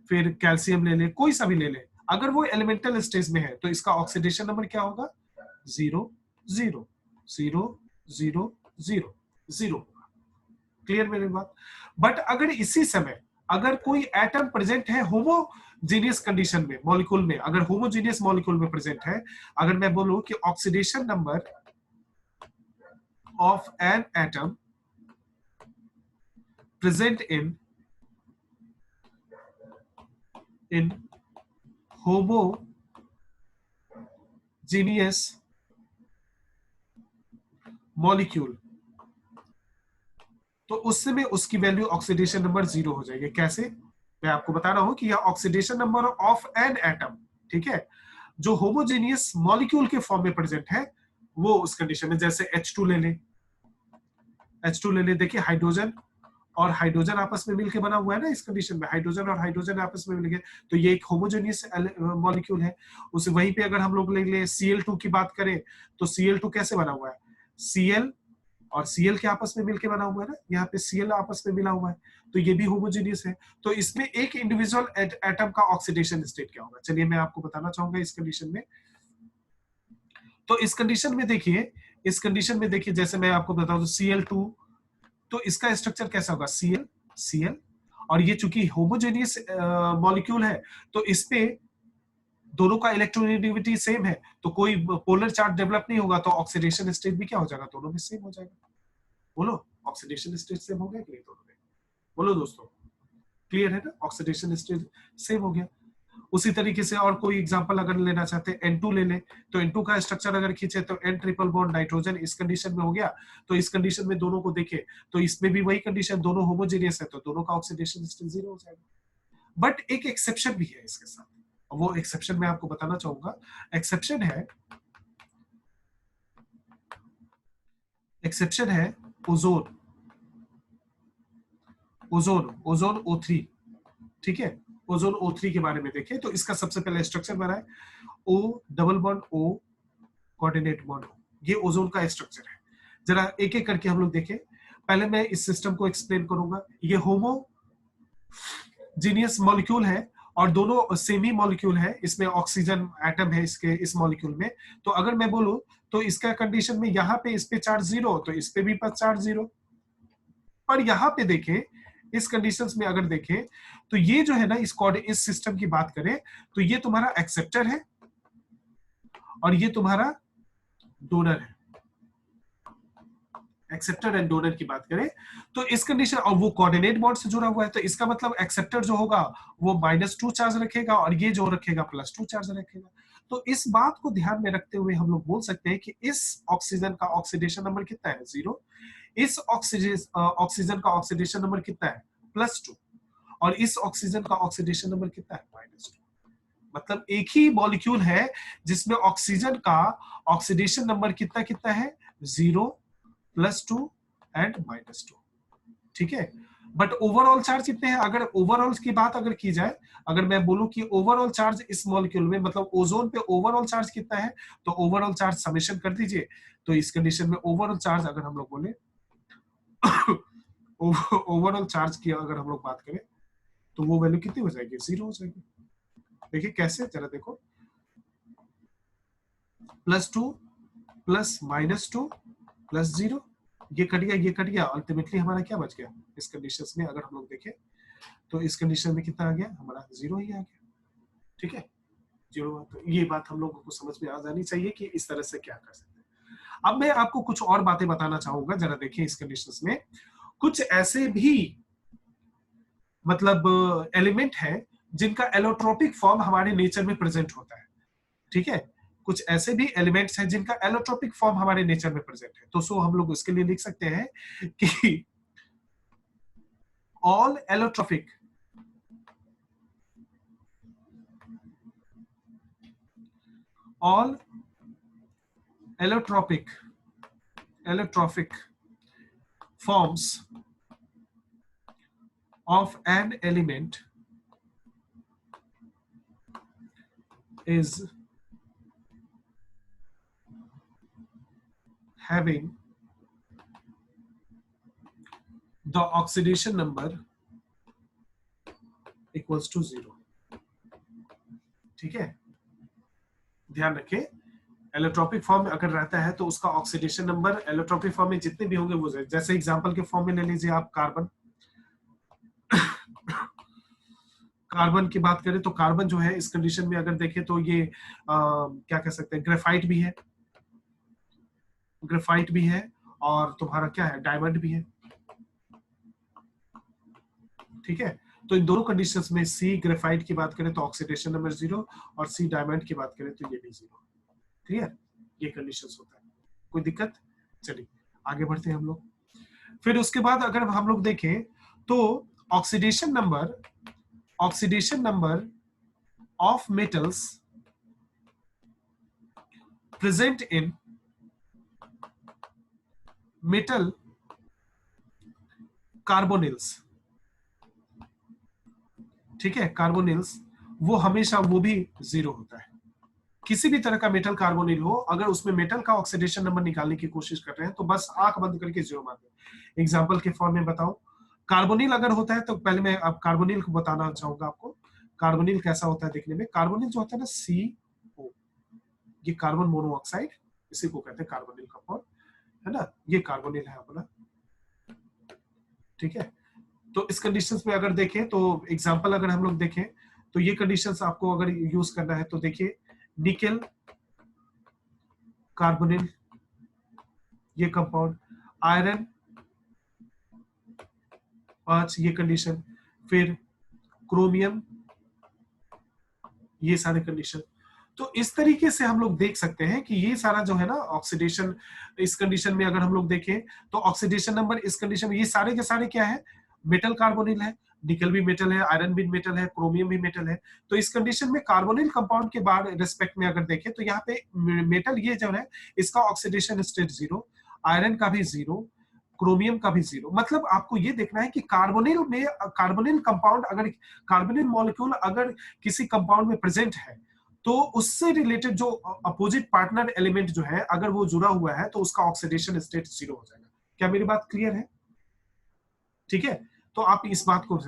फिर कैल्शियम ले लें, कोई सा भी ले लें, अगर वो एलिमेंटल स्टेज में है तो इसका ऑक्सीडेशन नंबर क्या होगा, 0 0 0 0 0 0। क्लियर मेरी बात? बट अगर इसी समय अगर कोई एटम प्रेजेंट है होमोजेनियस कंडीशन में, मॉलिक्यूल में, अगर होमोजेनियस मॉलिक्यूल में प्रेजेंट है, अगर मैं बोलूं कि oxidation number of an atom present in homogeneous molecule, तो उस समय उसकी वैल्यू ऑक्सीडेशन नंबर 0 हो जाएगी। कैसे, मैं आपको बता रहा हूं कि यह oxidation number of an atom, ठीक है, जो होमोजेनियस मॉलिक्यूल के फॉर्म में प्रेजेंट है, वो उस कंडीशन में, जैसे H2 ले ले, देखिए हाइड्रोजन और हाइड्रोजन आपस में मिलकर बना हुआ है ना, इस कंडीशन में हाइड्रोजन और हाइड्रोजन आपस में मिल गए, तो ये एक होमोजेनियस मॉलिक्यूल है। उसे वहीं पे अगर हम लोग ले ले Cl2 की बात करें, तो Cl2 कैसे बना हुआ है, Cl और Cl के आपस में मिलके बना हुआ है ना, यहाँ पे Cl आपस में मिला हुआ है, तो ये भी होमोजेनियस है। तो इसमें एक इंडिविजुअल एटम का ऑक्सीडेशन स्टेट क्या होगा, चलिए मैं आपको बताना चाहूंगा इस कंडीशन में। तो इस कंडीशन में देखिए, इस कंडीशन में देखिए, जैसे मैं आपको बताऊं तो Cl2, तो इसका स्ट्रक्चर कैसा होगा, Cl Cl, और ये चूंकि होमोजेनियस मॉलिक्यूल है, तो इस पे दोनों का इलेक्ट्रोनेगेटिविटी सेम है, तो कोई पोलर चार्ज डेवलप नहीं होगा, तो ऑक्सीडेशन स्टेट भी क्या हो जाएगा, दोनों में सेम हो जाएगा। बोलो, ऑक्सीडेशन स्टेट सेम हो गया कि नहीं दोनों में, बोलो दोस्तों, क्लियर है ना, ऑक्सीडेशन स्टेट सेम हो गया। उसी तरीके से और कोई एग्जांपल अगर लेना चाहते हैं, N2 ले ले, तो N2 का स्ट्रक्चर अगर खींचे तो N ट्रिपल बॉन्ड नाइट्रोजन इस कंडीशन में हो गया, तो इस कंडीशन में दोनों को देखे तो इसमें भी वही कंडीशन, दोनों होमोजेनियस है, तो दोनों का ऑक्सीडेशन स्टेट 0 हो जाएगा। बट एक एक्सेप्शन भी है इसके साथ, वो एक्सेप्शन मैं आपको बताना चाहूंगा। एक्सेप्शन है ओजोन, ओजोन O3, ठीक है, ओजोन O3 के बारे में देखें तो इसका सबसे पहले स्ट्रक्चर बना है O double bond O coordinate bond O, ये ओजोन का स्ट्रक्चर है। जरा एक एक करके हम लोग देखें, पहले मैं इस सिस्टम को एक्सप्लेन करूंगा। ये होमोजीनियस मॉलिक्यूल है और दोनों सेमी मॉलिक्यूल है, इसमें ऑक्सीजन एटम है इसके इस मॉलिक्यूल में। तो अगर मैं बोलूं तो इसका कंडीशन में यहाँ पे इस पे चार्ज 0, तो इस पे भी चार्ज 0। पर यहाँ पे देखें, इस कंडीशंस में अगर देखें तो ये जो है ना, इस सिस्टम की बात करें तो ये तुम्हारा एक्सेप्टर है और ये तुम्हारा डोनर है। एक्सेप्टर एंड डोनर की बात करें तो इस कंडीशन, और वो कोऑर्डिनेट बॉन्ड से जुड़ा हुआ है, तो इसका मतलब एक्सेप्टर जो होगा वो -2 चार्ज रखेगा और ये जो रखेगा +2 चार्ज रखेगा। तो इस बात को ध्यान में रखते हुए हम लोग बोल सकते हैं कि इस ऑक्सीजन का ऑक्सीडेशन नंबर कितना है, 0। इस ऑक्सीजन का ऑक्सीडेशन नंबर कितना है, +2, और इस ऑक्सीजन का ऑक्सीडेशन नंबर कितना है, -2। मतलब एक ही मॉलिक्यूल है जिसमें ऑक्सीजन का ऑक्सीडेशन नंबर कितना कितना है, 0, +2 एंड -2, ठीक है। बट ओवरऑल चार्ज कितने हैं, अगर ओवरऑल की बात अगर की जाए, अगर मैं बोलूं कि ओवरऑल चार्ज इस मॉलिक्यूल में, मतलब ओजोन पे ओवरऑल चार्ज कितना है, तो ओवरऑल चार्ज समेशन कर दीजिए। तो इस कंडीशन में ओवरऑल चार्ज अगर हम लोग बोले ओवरऑल चार्ज की अगर हम लोग बात करें तो वो वैल्यू कितनी हो जाएगी, 0 हो जाएगी। देखिए कैसे, जरा देखो, +2 प्लस -2 +0, ये कट गया, ये कट गया, अल्टीमेटली हमारा क्या बच गया इस कंडीशंस में, अगर हम लोग देखें तो इस कंडीशन में कितना आ गया, हमारा 0 ही आ गया, ठीक है, 0। तो ये बात हम लोगों को समझ में आ जानी चाहिए कि इस तरह से क्या कर सकते हैं। अब मैं आपको कुछ और बातें बताना चाहूंगा, जरा देखिए इस कंडीशंस में कुछ ऐसे भी मतलब एलिमेंट है जिनका एलोट्रोपिक फॉर्म हमारे नेचर में प्रेजेंट होता है, ठीक है। कुछ ऐसे भी एलिमेंट्स हैं जिनका एलोट्रोपिक फॉर्म हमारे नेचर में प्रेजेंट है, तो सो हम लोग उसके लिए लिख सकते हैं कि all allotropic allotropic forms of an element is having the oxidation number equals to 0, ठीक है। ध्यान रखें, एलोट्रोपिक फॉर्म अगर रहता है तो उसका ऑक्सीडेशन नंबर एलोट्रोपिक फॉर्म में जितने भी होंगे वो, जैसे एग्जांपल के फॉर्म में ले लीजिए आप कार्बन कार्बन की बात करें तो कार्बन जो है इस कंडीशन में अगर देखें तो ये क्या कह सकते हैं, ग्रेफाइट भी है और तुम्हारा क्या है, डायमंड भी है, ठीक है। तो इन दोनों कंडीशंस में सी ग्रेफाइट की बात करें तो ऑक्सीडेशन नंबर 0 और सी डायमंड की बात करें तो ये भी 0, क्लियर, ये कंडीशंस होता है, कोई दिक्कत। चलिए आगे बढ़ते हैं हम लोग। फिर उसके बाद अगर हम लोग देखें तो oxidation number of metals present in metal carbonyls, ठीक है, कार्बोनिल्स वो हमेशा वो भी 0 होता है। किसी भी तरह का मेटल कार्बोनिल हो, अगर उसमें मेटल का ऑक्सीडेशन नंबर निकालने की कोशिश कर रहे हैं तो बस आंख बंद करके 0 मान दो। एग्जाम्पल के फॉर्म में बताऊं, कार्बोनिल अगर होता है तो पहले मैं अब कार्बोनिल को बताना चाहूंगा आपको। कार्बोनिल कैसा होता है देखने में, कार्बोनिल जो होता है ना CO, ये कार्बन मोनोऑक्साइड, इसी को कहते हैं कार्बोनिल कंपाउंड, है ना, ये कार्बोनिल है अपना, ठीक है। तो इस कंडीशंस में अगर देखें तो एग्जांपल अगर हम लोग देखें तो ये कंडीशंस आपको अगर यूज करना है तो देखिए, निकेल कार्बोनिल ये कंपाउंड, आयरन 5 ये कंडीशन, फिर क्रोमियम ये सारे कंडीशन। तो इस तरीके से हम लोग देख सकते हैं कि ये सारा जो है ना ऑक्सीडेशन, इस कंडीशन में अगर हम लोग देखें तो ऑक्सीडेशन नंबर इस कंडीशन में ये सारे के सारे क्या है, मेटल कार्बोनिल है, निकल भी मेटल है, आयरन भी मेटल है, क्रोमियम भी मेटल है। तो इस कंडीशन में कार्बोनिल कंपाउंड के बाद रिस्पेक्ट में अगर देखें तो यहाँ पे मेटल ये जो है इसका ऑक्सीडेशन स्टेट 0, आयरन का भी 0, क्रोमियम का भी 0। मतलब आपको ये देखना है कि कार्बोनिल में, कार्बोनिल कंपाउंड अगर, कार्बोनिल मॉलिक्यूल अगर किसी कंपाउंड में प्रेजेंट है तो उससे रिलेटेड जो अपोजिट पार्टनर एलिमेंट जो है अगर वो जुड़ा हुआ है तो उसका ऑक्सीडेशन स्टेट 0 हो जाएगा। क्या मेरी बात क्लियर है? ठीक है, तो आप इस बात को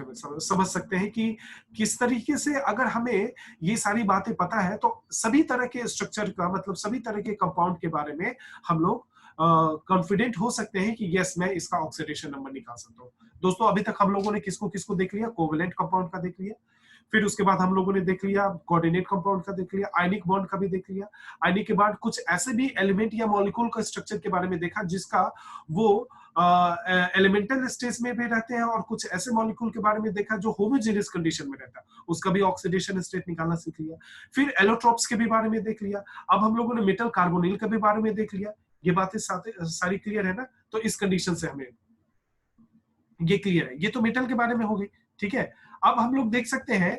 समझ सकते हैं कि किस तरीके से अगर हमें ये सारी बातें पता है तो सभी तरह के स्ट्रक्चर का, मतलब सभी तरह के कंपाउंड के बारे में हम लोग कॉन्फिडेंट हो सकते हैं कि यस मैं इसका ऑक्सीडेशन नंबर निकाल सकता हूँ। दोस्तों अभी तक हम लोगों ने किसको किसको देख लिया, कोवेलेंट कंपाउंड का देख लिया, फिर उसके बाद हम लोगों ने देख लिया कोऑर्डिनेट कंपाउंड का देख लिया, आयनिक बॉन्ड का भी देख लिया, आयनिक के बाद कुछ ऐसे भी एलिमेंट या मॉलिक्यूल का स्ट्रक्चर के बारे में देखा जिसका वो एलिमेंटल स्टेज में भी रहते हैं, और कुछ ऐसे मॉलिक्यूल के बारे में देखा जो होमोजेनियस कंडीशन में रहता है, उसका भी ऑक्सीडेशन स्टेट निकालना सीख लिया। फिर एलोट्रोप्स के भी बारे में देख लिया। अब हम लोगों ने मेटल कार्बोनिल के भी बारे में देख लिया। ये बातें सारी क्लियर है ना? तो इस कंडीशन से हमें ये क्लियर है, ये तो मेटल के बारे में हो गई, ठीक है। अब हम लोग देख सकते हैं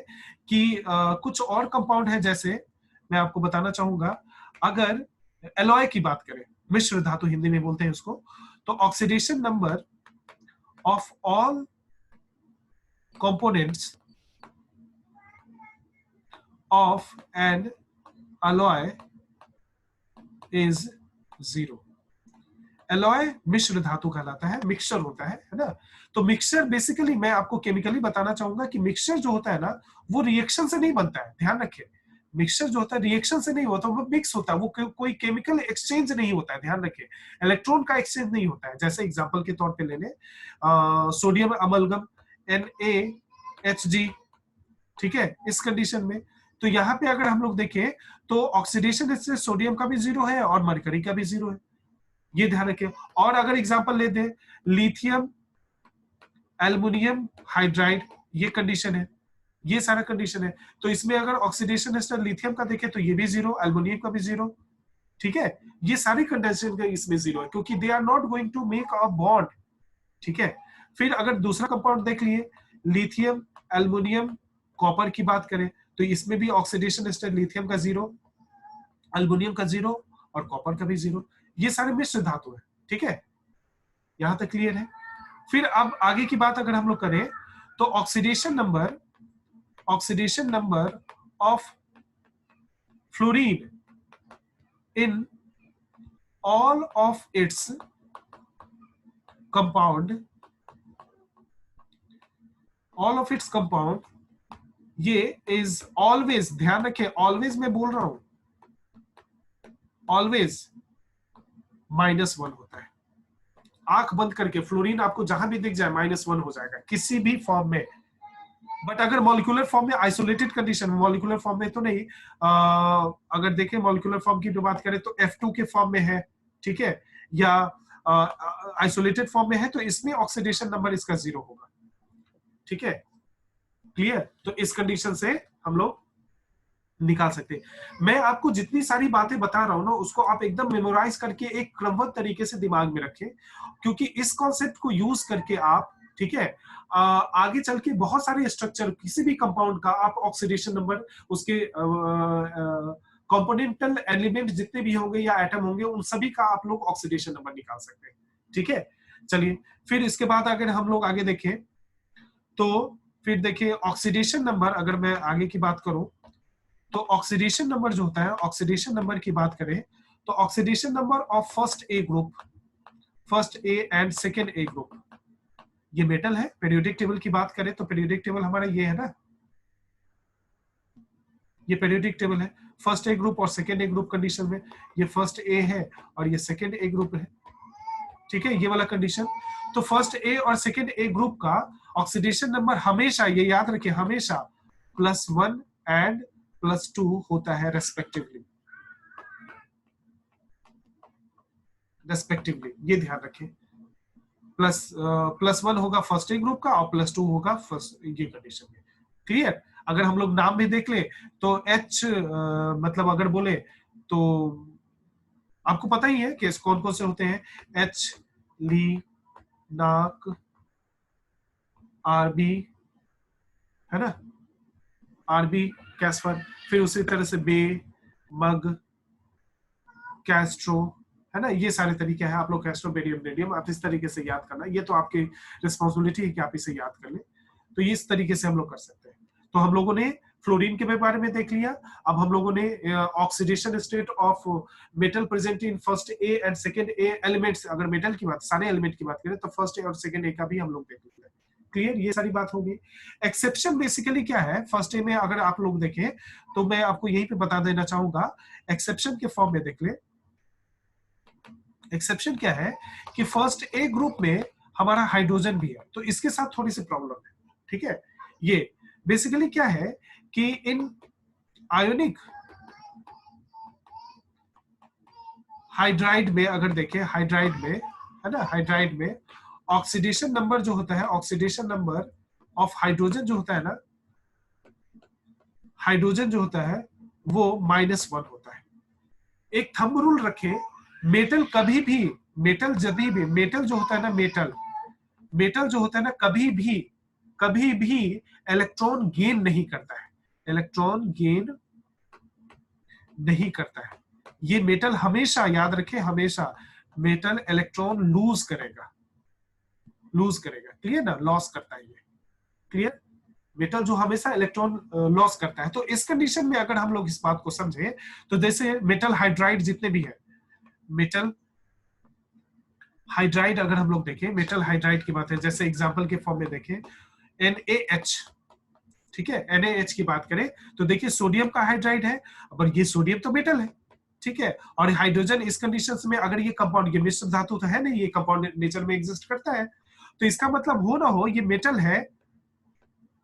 कि कुछ और कंपाउंड है, जैसे मैं आपको बताना चाहूंगा, अगर एलॉय की बात करें, मिश्र धातु हिंदी में बोलते हैं उसको, तो oxidation number of all components of an alloy is 0। Alloy मिश्र धातु कहलाता है, मिक्सचर होता है ना। तो मिक्सचर बेसिकली मैं आपको केमिकली बताना चाहूंगा कि मिक्सचर जो होता है ना वो रिएक्शन से नहीं बनता है, ध्यान रखिए। मिक्सचर जो होता है रिएक्शन से नहीं होता, वो मिक्स होता है, वो कोई केमिकल एक्सचेंज नहीं होता है, ध्यान रखिए। इलेक्ट्रॉन का एक्सचेंज नहीं होता है। जैसे एग्जांपल के तौर पे ले लें सोडियम अमलगम NaHG, ठीक है, इस कंडीशन में तो यहाँ पे अगर हम लोग देखें तो ऑक्सीडेशन इससे सोडियम का भी 0 है और मरकरी का भी 0 है, ये ध्यान रखें। और अगर एग्जांपल ले दें लिथियम एल्युमिनियम हाइड्राइड, ये कंडीशन है, ये सारा कंडीशन है। तो इसमें अगर ऑक्सीडेशन स्टेट लिथियम का देखें तो ये भी 0, एल्युमिनियम का भी 0, ठीक है। ये सारी कंडीशन इसमें 0 है क्योंकि they are not going to make a bond, ठीक है। फिर अगर दूसरा कंपाउंड देख लिए, लिथियम एल्युमिनियम कॉपर की बात करें तो इसमें भी ऑक्सीडेशन स्टेट लिथियम का 0, एल्युमिनियम का 0 और कॉपर का भी 0। ये सारे मिश्र धातु है, ठीक है, यहां तक क्लियर है। फिर अब आगे की बात अगर हम लोग करें तो oxidation number of fluorine in all of its compound, ये इज ऑलवेज, ध्यान रखें ऑलवेज मैं बोल रहा हूं, ऑलवेज -1 होता है। आंख बंद करके फ्लोरीन आपको जहां भी दिख जाए -1 हो जाएगा किसी भी फॉर्म में। बट अगर मॉलिक्यूलर फॉर्म में, आइसोलेटेड कंडीशन, मॉलिक्यूलर फॉर्म में तो नहीं, अगर देखें मॉलिक्यूलर फॉर्म की बात करें तो F2 के फॉर्म में है, ठीक है, या आइसोलेटेड फॉर्म में है तो इसमें ऑक्सीडेशन नंबर इसका 0 होगा, ठीक है, क्लियर। तो इस कंडीशन से हम लोग निकाल सकते हैं। मैं आपको जितनी सारी बातें बता रहा हूं ना उसको आप एकदम मेमोराइज करके एक क्रमबद्ध तरीके से दिमाग में रखें, क्योंकि इस कॉन्सेप्ट को यूज करके आप, ठीक है, आगे चल के बहुत सारे स्ट्रक्चर किसी भी कंपाउंड का आप ऑक्सीडेशन नंबर, उसके कंपोनेंटल एलिमेंट जितने भी होंगे या एटम होंगे उन सभी का आप लोग ऑक्सीडेशन नंबर निकाल सकते हैं, ठीक है। चलिए फिर इसके बाद अगर हम लोग आगे देखें तो फिर देखिए ऑक्सीडेशन नंबर, अगर मैं आगे की बात करूं तो ऑक्सीडेशन नंबर जो होता है, ऑक्सीडेशन नंबर की बात करें तो oxidation number of first A group, first A and second A group, ये मेटल है। पीरियोडिक टेबल की बात करें तो पीरियोडिक टेबल हमारा ये है ना, ये पीरियोडिक टेबल है। फर्स्ट ए ग्रुप और सेकेंड ए ग्रुप कंडीशन में ये फर्स्ट ए है और ये सेकेंड ए ग्रुप है, ठीक है, ये वाला कंडीशन। तो फर्स्ट ए और सेकेंड ए ग्रुप का ऑक्सीडेशन नंबर हमेशा, ये याद रखिए, हमेशा +1 एंड +2 होता है रेस्पेक्टिवली, रेस्पेक्टिवली, ये ध्यान रखें। +1 होगा फर्स्ट ए ग्रुप का और +2 होगा फर्स्ट, ये कंडीशन में। क्लियर? अगर हम लोग नाम भी देख ले तो H मतलब अगर बोले तो आपको पता ही है कि कौन कौन से होते हैं, H, ली, नाक, RB, है ना, RB, कैस्पर, फिर उसी तरह से बे, मग, कैस्ट्रो, है ना, ये सारे तरीके हैं। आप लोग कैस्ट्रो, बेरियम, रेडियम, आप इस तरीके से याद करना, ये तो आपकी रिस्पॉन्सिबिलिटी है कि आप इसे याद कर ले। तो ये इस तरीके से हम लोग कर सकते हैं। तो हम लोगों ने फ्लोरीन के बारे में देख लिया। अब हम लोगों ने oxidation state of metal present in first A and second A elements, अगर मेटल की बात, सारे एलिमेंट की बात करें तो फर्स्ट ए और सेकेंड ए का भी हम लोग देख लेते हैं। क्लियर? ये सारी बात होगी। एक्सेप्शन बेसिकली क्या है, फर्स्ट ए में अगर आप लोग देखें तो मैं आपको यहीं पे बता देना चाहूंगा, एक्सेप्शन के फॉर्म में देख ले। एक्सेप्शन क्या है कि फर्स्ट ए ग्रुप में हमारा हाइड्रोजन भी है, तो इसके साथ थोड़ी सी प्रॉब्लम है, ठीक है। ये बेसिकली क्या है कि इन आयोनिक हाइड्राइड में अगर देखें, हाइड्राइड में, है ना, हाइड्राइड में ऑक्सीडेशन नंबर जो होता है, ऑक्सीडेशन नंबर ऑफ हाइड्रोजन जो होता है ना, हाइड्रोजन जो होता है वो -1 होता है। एक थंब रूल रखें, मेटल कभी भी, मेटल जब भी, मेटल जो होता है ना, मेटल, मेटल जो होता है ना, कभी भी इलेक्ट्रॉन गेन नहीं करता है, इलेक्ट्रॉन गेन नहीं करता है। ये मेटल हमेशा याद रखें, हमेशा मेटल इलेक्ट्रॉन लूज करेगा, लूज करेगा। क्लियर ना, लॉस करता है ये। क्लियर? मेटल जो हमेशा इलेक्ट्रॉन लॉस करता है। तो इस कंडीशन में अगर हम लोग इस बात को समझे तो जैसे मेटल हाइड्राइड जितने भी है, मेटल हाइड्राइड अगर हम लोग देखें, मेटल हाइड्राइड की बात है, जैसे एग्जांपल के फॉर्म में देखें NaH, ठीक है, NaH की बात करें तो देखिए सोडियम का हाइड्राइड है, पर ये सोडियम तो मेटल है, ठीक है। और हाइड्रोजन इस कंडीशंस में अगर ये कंपाउंड, ये मिश्र धातु तो है नहीं, ये कंपाउंड नेचर में एग्जिस्ट करता है, तो इसका मतलब हो ना हो ये मेटल है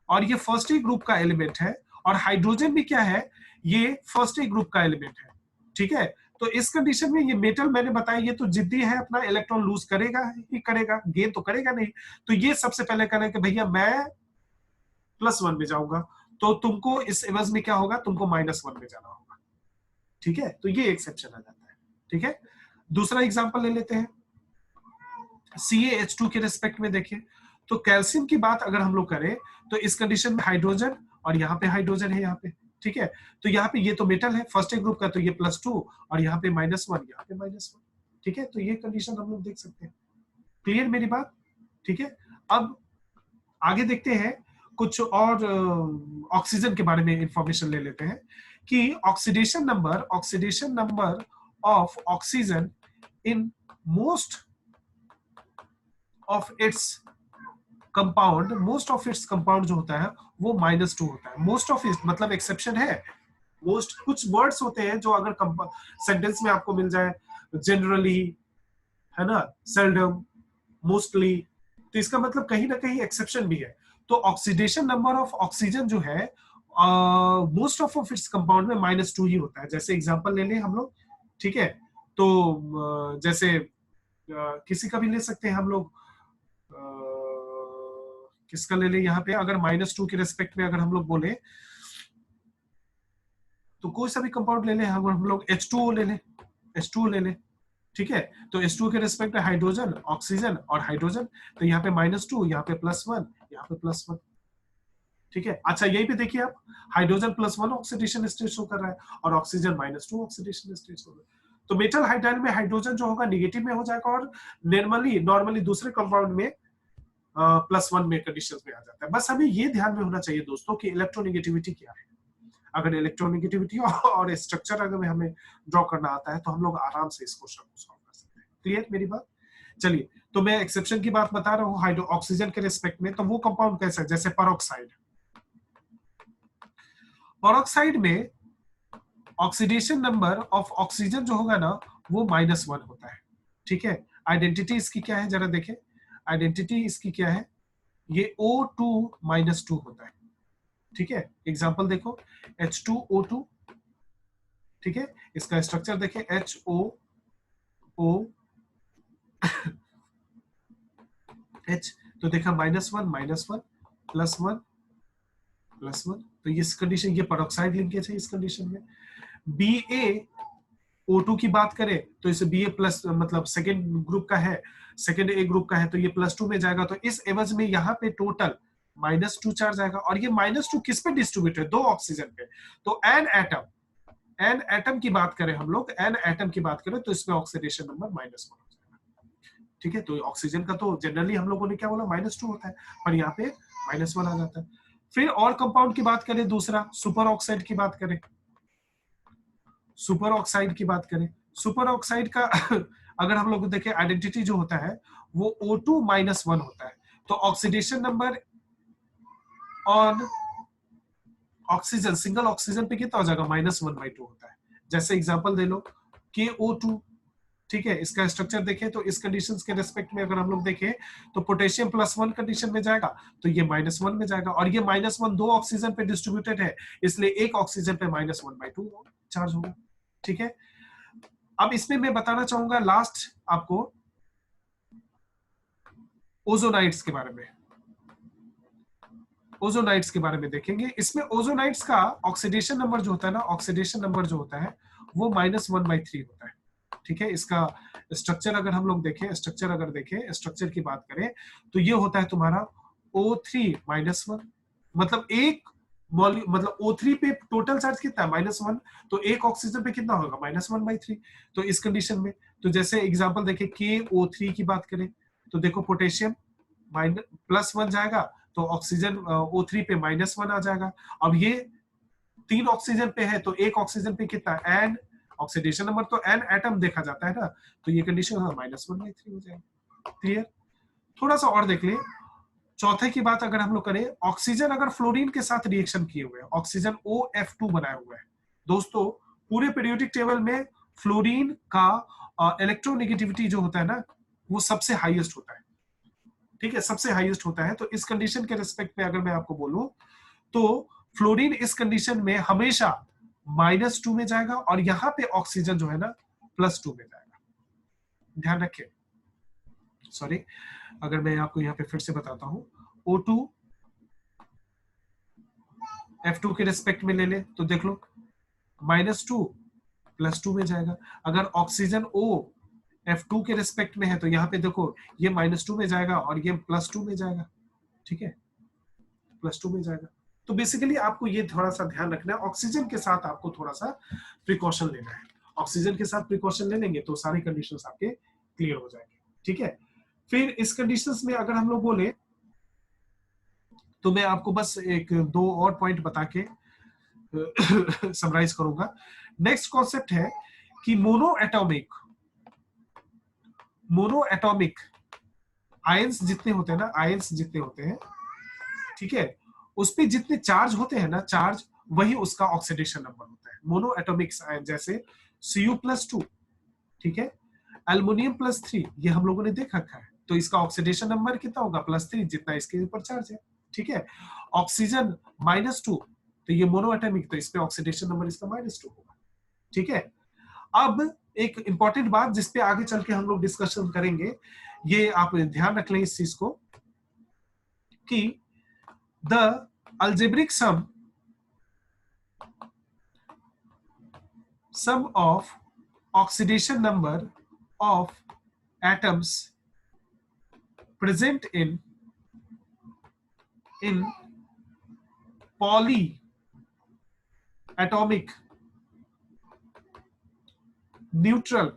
और ये फर्स्ट ए ग्रुप का एलिमेंट है, और हाइड्रोजन भी क्या है, ये फर्स्ट ए ग्रुप का एलिमेंट है, ठीक है। तो इस कंडीशन में ये मेटल मैंने बताया ये तो जिद्दी है, अपना इलेक्ट्रॉन लूज करेगा ही करेगा, गेन तो करेगा नहीं। तो ये सबसे पहले कहना है कि भैया मैं +1 में जाऊंगा, तो तुमको इस एवज में क्या होगा, तुमको -1 में जाना होगा, ठीक है। तो ये एक्सेप्शन आ जाता है, ठीक है। दूसरा एग्जांपल ले लेते हैं, CaH2 के रिस्पेक्ट में देखें तो कैल्शियम की बात अगर हम लोग करें तो इस कंडीशन में हाइड्रोजन और यहाँ पे हाइड्रोजन है, यहाँ पे, ठीक है। तो यहाँ पे ये तो मेटल है फर्स्ट ए ग्रुप का, तो ये +2 और यहाँ पे -1, यहाँ पे -1, ठीक है। तो ये कंडीशन हम लोग देख सकते हैं। क्लियर मेरी बात? ठीक है। अब आगे देखते हैं कुछ और ऑक्सीजन के बारे में इंफॉर्मेशन ले लेते हैं कि oxidation number of oxygen in most of its compound, most of its compound जो होता है वो -2 होता है। मोस्ट ऑफ इट्स मतलब एक्सेप्शन है, मोस्ट कुछ वर्ड्स होते हैं जो अगर सेंटेंस में आपको मिल जाए, जनरली, है ना, सेल्डम, मोस्टली, तो इसका मतलब कहीं ना कहीं एक्सेप्शन भी है। तो ऑक्सीडेशन नंबर ऑफ ऑक्सीजन जो है मोस्ट ऑफ इट्स कंपाउंड में -2 ही होता है। जैसे एग्जांपल ले लें हम लोग, ठीक है। तो जैसे किसी का भी ले सकते हैं हम लोग, किसका ले ले, यहाँ पे अगर -2 के रेस्पेक्ट में अगर हम लोग बोले तो कोई सा भी कंपाउंड ले ले, हम लोग H2O ले ले, H2O ले ले, ठीक है। तो H2O के रेस्पेक्ट में हाइड्रोजन, ऑक्सीजन और हाइड्रोजन, तो यहाँ पे -2, यहाँ पे +1, यहाँ पे +1, ठीक है। अच्छा यही पे देखिए आप, हाइड्रोजन +1 ऑक्सीडेशन स्टेट शो कर रहा है और ऑक्सीजन -2 ऑक्सीडेशन स्टेट शो कर रहा है। तो मेटल हाइड्राइड में हाइड्रोजन जो होगा नेगेटिव में हो जाएगा और नॉर्मली दूसरे कंपाउंड में +1 में कंडीशन में आ जाता है। बस हमें ये ध्यान में होना चाहिए दोस्तों कि इलेक्ट्रोनेगेटिविटी क्या है। अगर इलेक्ट्रोनेगेटिविटी और स्ट्रक्चर अगर हमें ड्रॉ करना आता है तो हम लोग आराम से इस क्वेश्चन को सॉल्व कर सकते हैं। क्लियर मेरी बात? चलिए, तो मैं एक्सेप्शन की बात बता रहा हूँ हाइड्रो ऑक्सीजन के रिस्पेक्ट में। तो वो कंपाउंड कैसा है, जैसे पेरोक्साइड। पेरोक्साइड में ऑक्सीडेशन नंबर ऑफ ऑक्सीजन जो होगा ना वो -1 होता है। ठीक है, आइडेंटिटी इसकी क्या है जरा देखें। आइडेंटिटी इसकी क्या है, ये O2 - 2 होता है। ठीक है, एग्जांपल देखो H2O2। ठीक है, इसका स्ट्रक्चर देखें HOOH। तो देखा -1 +1 +1। तो ये कंडीशन, ये पेरोक्साइड लिंकेज है इस कंडीशन में। BaO2 की बात करें तो इसे Ba प्लस मतलब सेकेंड ग्रुप का है, सेकेंड ए ग्रुप का है, तो ये +2 में जाएगा। तो इस एवज में यहाँ पे टोटल -2 चार्ज आएगा। और ये -2 किस पे डिस्ट्रीब्यूट है, 2 ऑक्सीजन पे। तो एन एटम की बात करें हम लोग, एन एटम की बात करें तो इसमें ऑक्सीडेशन नंबर -1 हो जाएगा। ठीक है, तो ऑक्सीजन का तो जनरली हम लोगों ने क्या बोला, -2 होता है, पर यहाँ पे -1 आ जाता है। फिर और कंपाउंड की बात करें, दूसरा सुपर ऑक्साइड की बात करें। सुपर ऑक्साइड की बात करें, सुपर ऑक्साइड का अगर हम लोग देखें आइडेंटिटी जो होता है वो O2 - 1 होता है। तो oxidation number on oxygen, single oxygen पे कितना हो जाएगा, -1/2 होता है। जैसे एग्जांपल दे लो KO2। ठीक है, इसका स्ट्रक्चर देखें तो इस कंडीशंस के रिस्पेक्ट में अगर हम लोग देखें तो पोटेशियम +1 कंडीशन में जाएगा, तो ये -1 में जाएगा। और ये -1 2 ऑक्सीजन पे डिस्ट्रीब्यूटेड है, इसलिए एक ऑक्सीजन पे -1/2 चार्ज होगा। ठीक है, अब इसमें मैं बताना चाहूंगा लास्ट आपको ओजोनाइट्स के बारे में। ओजोनाइट्स के बारे में देखेंगे। इसमें ओजोनाइट्स का ऑक्सीडेशन नंबर जो होता है ना, ऑक्सीडेशन नंबर जो होता है वो -1/3 होता है। ठीक है, इसका स्ट्रक्चर अगर हम लोग देखें, स्ट्रक्चर की बात करें तो ये होता है तुम्हारा O3 -1। मतलब एक मतलब O3 पे टोटल चार्ज कितना है, -1। तो एक ऑक्सीजन पे कितना होगा, -1/3। तो इस कंडीशन में, तो जैसे एग्जांपल देखें KO3 की बात करें तो देखो पोटेशियम +1 जाएगा, तो ऑक्सीजन O3 पे -1 आ जाएगा। अब ये 3 ऑक्सीजन पे है तो एक ऑक्सीजन पे कितना, एन ऑक्सीडेशन नंबर तो एन एटम देखा जाता है ना, तो ये कंडीशन -1/3 हो जाएगा। क्लियर? थोड़ा सा और देख ले। चौथे की बात अगर हम लोग करें, ऑक्सीजन अगर फ्लोरीन के साथ रिएक्शन किए हुए हैं, ऑक्सीजन OF2 बनाया हुआ है दोस्तों, पूरे पीरियोडिक टेबल में फ्लोरीन का इलेक्ट्रोनेगेटिविटी जो होता है ना वो सबसे हाईएस्ट होता है। ठीक है, सबसे हाईएस्ट होता है। तो इस कंडीशन के रिस्पेक्ट में अगर मैं आपको बोलूं तो फ्लोरीन इस कंडीशन में हमेशा -2 में जाएगा और यहां पे ऑक्सीजन जो है ना +2 में जाएगा। ध्यान रखें। सॉरी, अगर मैं आपको यहाँ पे फिर से बताता हूं, O2 F2 के रिस्पेक्ट में ले ले तो देख लो -2 +2 में जाएगा। अगर ऑक्सीजन O F2 के रिस्पेक्ट में है तो यहाँ पे देखो ये -2 में जाएगा और ये +2 में जाएगा। ठीक है, +2 में जाएगा। तो बेसिकली आपको ये थोड़ा सा ध्यान रखना है, ऑक्सीजन के साथ आपको थोड़ा सा प्रिकॉशन लेना है। ऑक्सीजन के साथ प्रिकॉशन ले लेंगे तो सारे कंडीशंस आपके क्लियर हो जाएंगे। ठीक है, फिर इस कंडीशंस में अगर हम लोग बोले तो मैं आपको बस एक दो और पॉइंट बता के समराइज करूंगा। नेक्स्ट कॉन्सेप्ट है कि मोनो एटॉमिक आयंस जितने होते हैं ना, आयंस जितने होते हैं, ठीक है, उस पे जितने चार्ज होते हैं ना, चार्ज वही उसका ऑक्सीडेशन नंबर होता है। मोनो एटॉमिक आयन जैसे Cu+2, ठीक है, एल्युमिनियम +3, ये हम लोगों ने देख रखा है। तो इसका ऑक्सीडेशन नंबर कितना होगा, +3, जितना इसके ऊपर चार्ज है। ठीक है, ऑक्सीजन -2, तो ये मोनो एटॉमिक, तो इस पे ऑक्सीडेशन नंबर इसका -2 होगा। ठीक है, अब एक इंपॉर्टेंट बात जिसपे आगे चल के हम लोग डिस्कशन करेंगे, ये आप ध्यान रख लें इस चीज को कि the algebraic sum of oxidation number of atoms present in polyatomic neutral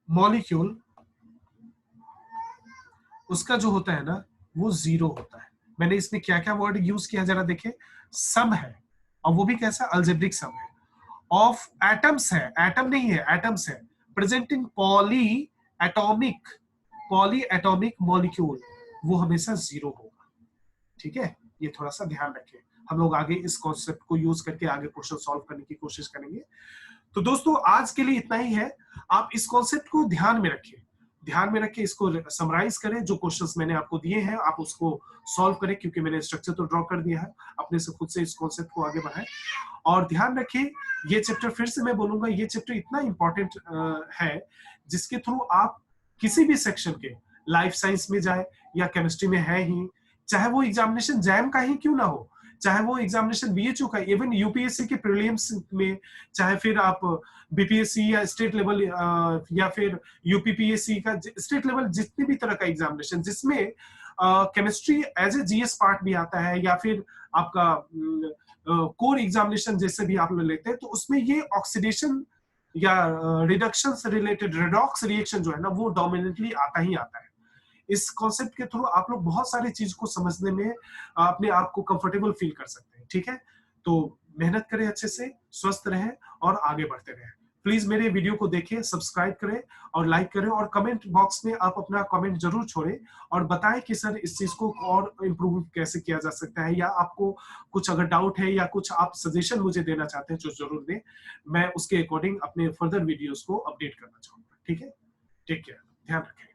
molecule उसका जो होता है ना वो 0 होता है। मैंने इसमें क्या क्या वर्ड यूज किया जरा देखें। सम है, और वो भी कैसा, अल्जेब्रिक सम है। ऑफ एटम्स है, एटम नहीं है, एटम्स है। Present in poly atomic molecule, वो हमेशा 0 होगा। ठीक है, ये थोड़ा सा ध्यान रखें। हम लोग आगे इस कॉन्सेप्ट को यूज करके आगे क्वेश्चन सॉल्व करने की कोशिश करेंगे। तो दोस्तों आज के लिए इतना ही है। आप इस कॉन्सेप्ट को ध्यान में रखिए, ध्यान में रखें, इसको समराइज करें। जो क्वेश्चंस मैंने आपको दिए हैं आप उसको सॉल्व करें, क्योंकि मैंने स्ट्रक्चर तो ड्रॉ कर दिया है। अपने से खुद से इस कॉन्सेप्ट को आगे बढ़ाएं। और ध्यान रखिए, ये चैप्टर फिर से मैं बोलूंगा, ये चैप्टर इतना इंपॉर्टेंट है जिसके थ्रू आप किसी भी सेक्शन के, लाइफ साइंस में जाए या केमिस्ट्री में है ही, चाहे वो एग्जामिनेशन जैम का ही क्यों ना हो, चाहे वो एग्जामिनेशन बीएचयू का, इवन यूपीएससी के प्रीलिम्स में, चाहे फिर आप बीपीएससी या स्टेट लेवल या फिर यूपीपीएससी का स्टेट लेवल, जितने भी तरह का एग्जामिनेशन जिसमें chemistry as a GS part भी आता है, या फिर आपका कोर एग्जामिनेशन जैसे भी आप लोग लेते हैं, तो उसमें ये ऑक्सीडेशन या रिडक्शन से रिलेटेड रेडॉक्स रिएक्शन जो है ना, वो डोमिनेटली आता ही आता है। इस कॉन्सेप्ट के थ्रू आप लोग बहुत सारी चीज को समझने में अपने आप को कंफर्टेबल फील कर सकते हैं। ठीक है, तो मेहनत करें, अच्छे से स्वस्थ रहें और आगे बढ़ते रहें। प्लीज मेरे वीडियो को देखें, सब्सक्राइब करें और लाइक करें, और कमेंट बॉक्स में आप अपना कमेंट जरूर छोड़ें और बताएं कि सर इस चीज को और इम्प्रूव कैसे किया जा सकता है, या आपको कुछ अगर डाउट है या कुछ आप सजेशन मुझे देना चाहते हैं जो जरूर दें। मैं उसके अकॉर्डिंग अपने फर्दर वीडियोस को अपडेट करना चाहूंगा। ठीक है, टेक केयर, ध्यान रखें।